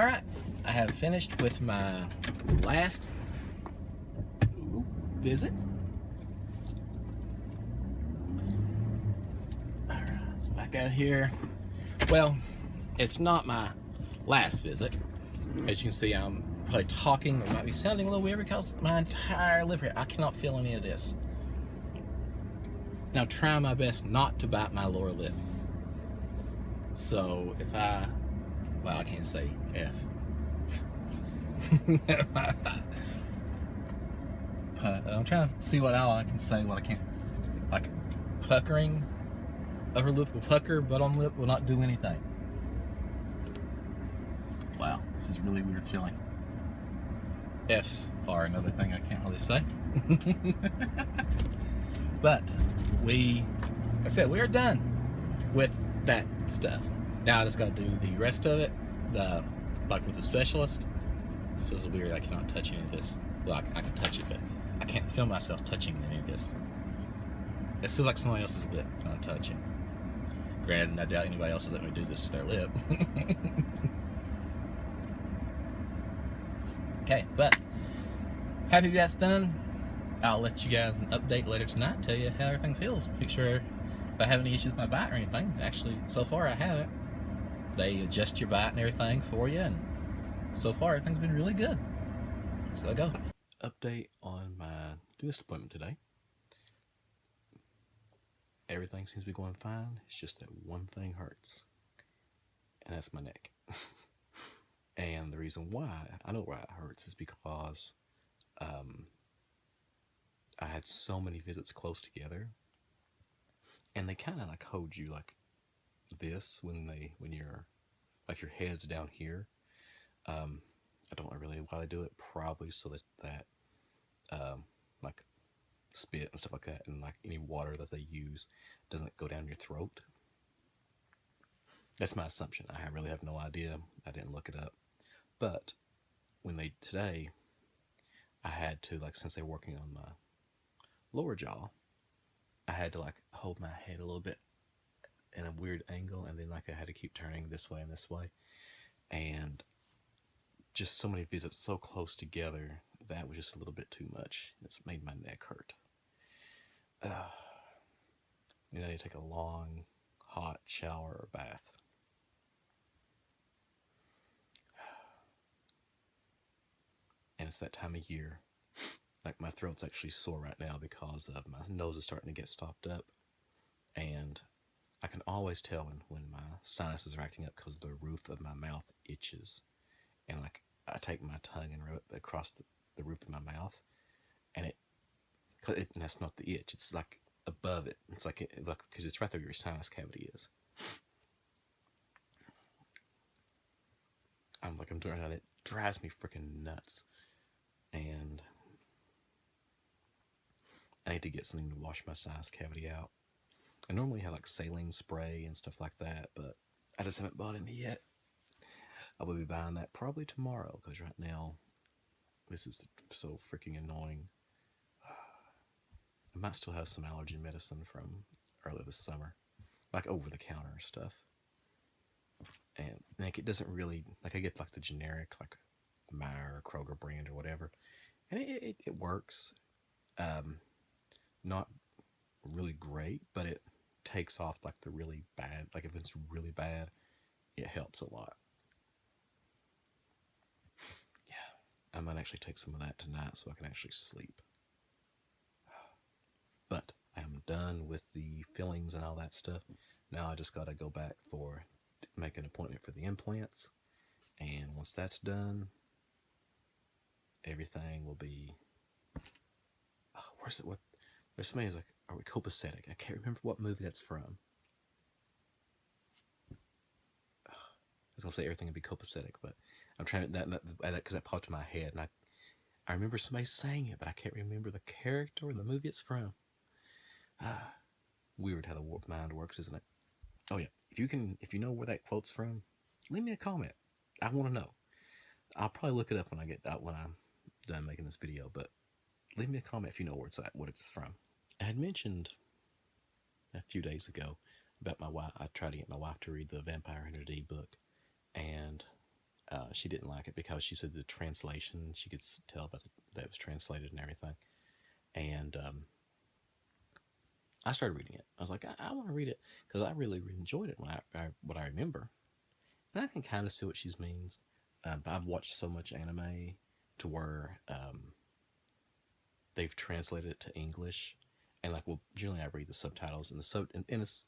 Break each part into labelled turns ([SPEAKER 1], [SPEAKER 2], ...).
[SPEAKER 1] Alright, I have finished with my last visit. Alright, so back out here. Well, it's not my last visit. As you can see, I'm probably talking, it might be sounding a little weird because my entire lip here, I cannot feel any of this. Now, try my best not to bite my lower lip. So if I can't say F. I'm trying to see what I can say, what I can't. Like puckering, upper lip will pucker, bottom lip will not do anything. Wow, this is a really weird feeling. F's are another thing I can't really say. But like I said, we are done with that stuff. Now I just got to do the rest of it, like with the specialist. It feels weird. I cannot touch any of this. Well, I can touch it, but I can't feel myself touching any of this. It feels like somebody else's lip when I touch it. Granted, I doubt anybody else will let me do this to their lip. Okay, but happy that's done. I'll let you guys an update later tonight, tell you how everything feels. Make sure if I have any issues with my bite or anything. Actually, so far I haven't. They adjust your bite and everything for you, and so far everything's been really good. So there you go. Update on my dentist appointment today. Everything seems to be going fine. It's just that one thing hurts, and that's my neck. And the reason why I know why it hurts is because I had so many visits close together, and they kind of like hold you like this when you're like your head's down here. I don't know really why they do it. Probably so that like spit and stuff like that, and like any water that they use doesn't go down your throat. That's my assumption. I really have no idea. I didn't look it up. But today, I had to, like, since they're working on my lower jaw, I had to like hold my head a little bit in a weird angle, and then like I had to keep turning this way and this way, and just so many visits so close together, that was just a little bit too much. It's made my neck hurt. And I need to take a long, hot shower or bath. And it's that time of year. Like my throat's actually sore right now because of my nose is starting to get stopped up, and I can always tell when my sinuses are acting up because the roof of my mouth itches, and like I take my tongue and rub it across the roof of my mouth, and and that's not the itch. It's like above it. It's like because it's right there where your sinus cavity is. I'm doing it. It drives me freaking nuts, and I need to get something to wash my sinus cavity out. I normally have like saline spray and stuff like that, but I just haven't bought any yet. I will be buying that probably tomorrow, because right now this is so freaking annoying. I might still have some allergy medicine from earlier this summer, like over-the-counter stuff. And like it doesn't really, like I get like the generic like Meyer or Kroger brand or whatever, and it works. Not really great, but it takes off like the really bad. Like if it's really bad, it helps a lot. Yeah, I might actually take some of that tonight so I can actually sleep. But I am done with the fillings and all that stuff. Now I just got to go back make an appointment for the implants, and once that's done, everything will be. Oh, where's it? What? There's somebody who's like, "Are we copacetic?" I can't remember what movie that's from. I was gonna say everything would be copacetic, but I'm trying that because that popped in my head, and I remember somebody saying it, but I can't remember the character or the movie it's from. Weird how the warped mind works, isn't it? Oh yeah, if you know where that quote's from, leave me a comment. I want to know. I'll probably look it up when I'm done making this video, but leave me a comment if you know where it's at, what it's from. I had mentioned a few days ago about my wife. I tried to get my wife to read the Vampire Hunter D book, and She didn't like it because she said the translation, she could tell that it was translated and everything. And I started reading it. I was like, I want to read it because I really enjoyed it when what I remember. And I can kind of see what she means. I've watched so much anime to where they've translated it to English, and like, well, generally I read the subtitles, and and it's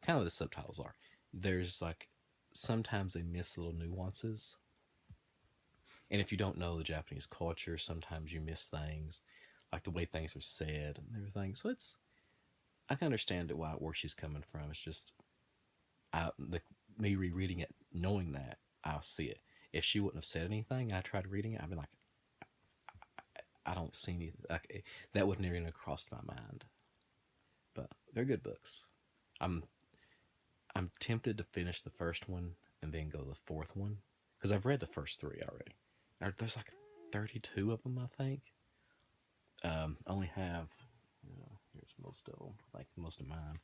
[SPEAKER 1] kind of the subtitles are. There's like sometimes they miss little nuances, and if you don't know the Japanese culture, sometimes you miss things, like the way things are said and everything. So I can understand it where she's coming from. It's just me rereading it, knowing that I'll see it. If she wouldn't have said anything, and I tried reading it, I'd be like, I don't see anything. Like, that would never even have crossed my mind. But they're good books. I'm I'm tempted to finish the first one and then go to the fourth one because I've read the first three already. There's like 32 of them, I think. I only have here's most of them. Like most of mine.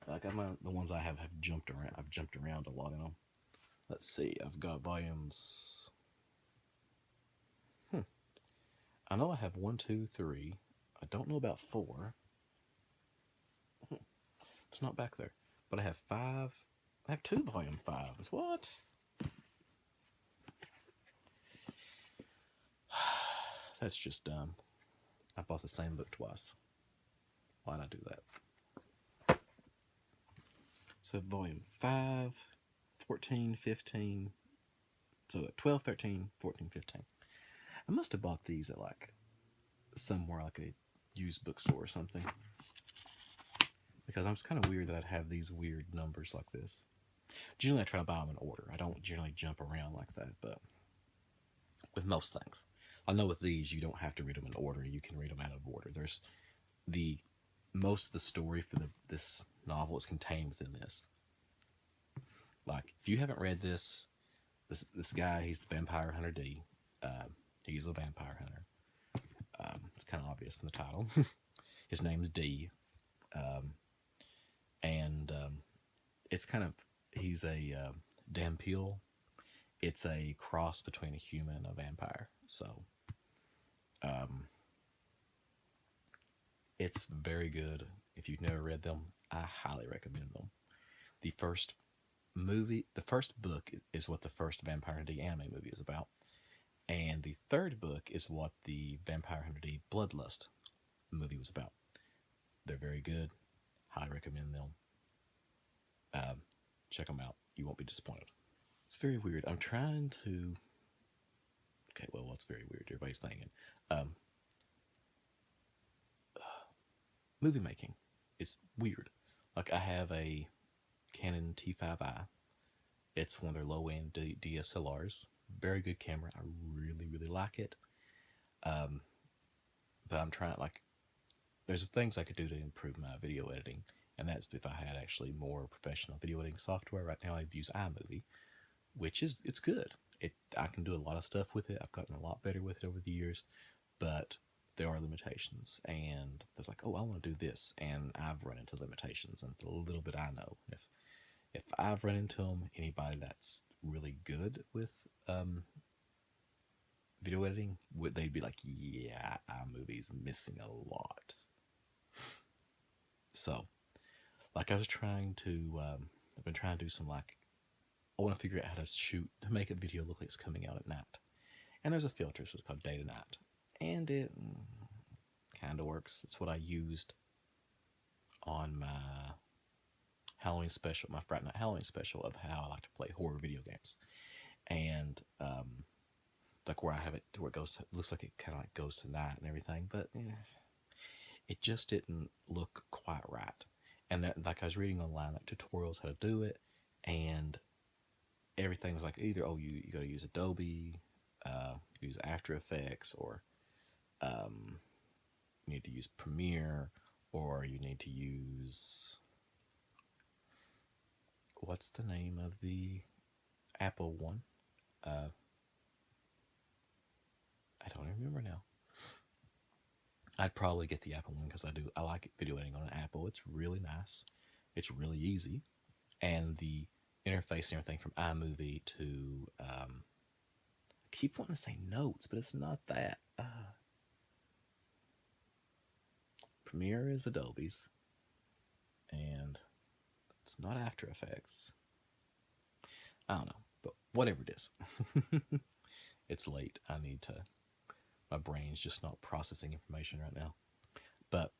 [SPEAKER 1] Like the ones I have jumped around. I've jumped around a lot in them. Let's see. I've got volumes. I know I have one, two, three. I don't know about four. It's not back there. But I have five. I have two volume fives. What? That's just dumb. I bought the same book twice. Why'd I do that? So volume 5, 14, 15. So 12, 13, 14, 15. I must have bought these at like somewhere like a used bookstore or something. Because I'm kind of weird that I'd have these weird numbers like this. Generally, I try to buy them in order. I don't generally jump around like that, but with most things. I know with these, you don't have to read them in order. You can read them out of order. There's most of the story for this novel is contained within this. Like, if you haven't read this guy, he's the vampire hunter D. He's a vampire hunter. It's kind of obvious from the title. His name's D. And it's kind of, he's a Dampeel. It's a cross between a human and a vampire. So, it's very good. If you've never read them, I highly recommend them. The first book is what the first Vampire Hunter D anime movie is about. And the third book is what the Vampire Hunter D Bloodlust movie was about. They're very good. Highly recommend them. Check them out. You won't be disappointed. It's very weird. I'm trying to... Okay, well, what's very weird? Everybody's thinking. Movie making. It's weird. Like, I have a Canon T5i. It's one of their low-end DSLRs. Very good camera. I really, really like it. But I'm trying, like, there's things I could do to improve my video editing, and that's if I had actually more professional video editing software. Right now, I use iMovie, which it's good. I can do a lot of stuff with it. I've gotten a lot better with it over the years, but there are limitations, and there's like, oh, I want to do this, and I've run into limitations, and a little bit I know. If I've run into them, anybody that's really good with video editing, they'd be like, yeah, iMovie's missing a lot. So, like, I've been trying to do some, like, I want to figure out how to make a video look like it's coming out at night. And there's a filter, so it's called day to night. And it kind of works. It's what I used on my Halloween special, my Friday Night Halloween special of how I like to play horror video games. And, like, where I have it to where it looks like it kind of like goes to night and everything, but it just didn't look quite right. And that, like, I was reading online, like, tutorials how to do it, and everything was like, either, oh, you got to use Adobe, use After Effects, or you need to use Premiere, or you need to use, what's the name of the Apple one? I don't remember now. I'd probably get the Apple one because I like video editing on an Apple. It's really nice. It's really easy. And the interface and everything from iMovie to I keep wanting to say Notes, but it's not that. Premiere is Adobe's, and it's not After Effects. I don't know, but whatever it is. It's late. My brain's just not processing information right now. But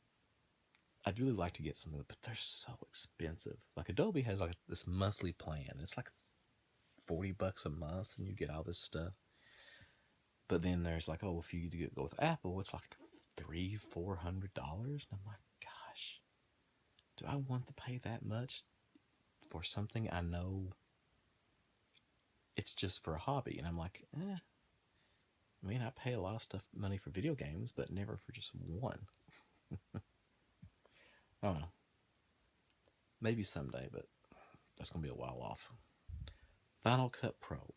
[SPEAKER 1] I'd really like to get some of it, but they're so expensive. Like Adobe has like this monthly plan. It's like $40 a month and you get all this stuff. But then there's like, oh, if you go with Apple, it's like $300-400. And I'm like, gosh, do I want to pay that much for something I know it's just for a hobby? And I'm like, I mean, I pay a lot of money for video games, but never for just one. I don't know. Maybe someday, but that's going to be a while off. Final Cut Pro.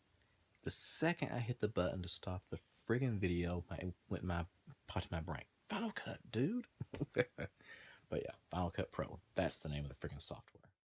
[SPEAKER 1] The second I hit the button to stop the friggin' video, it went popped my brain. Final Cut, dude. But yeah, Final Cut Pro. That's the name of the friggin' software.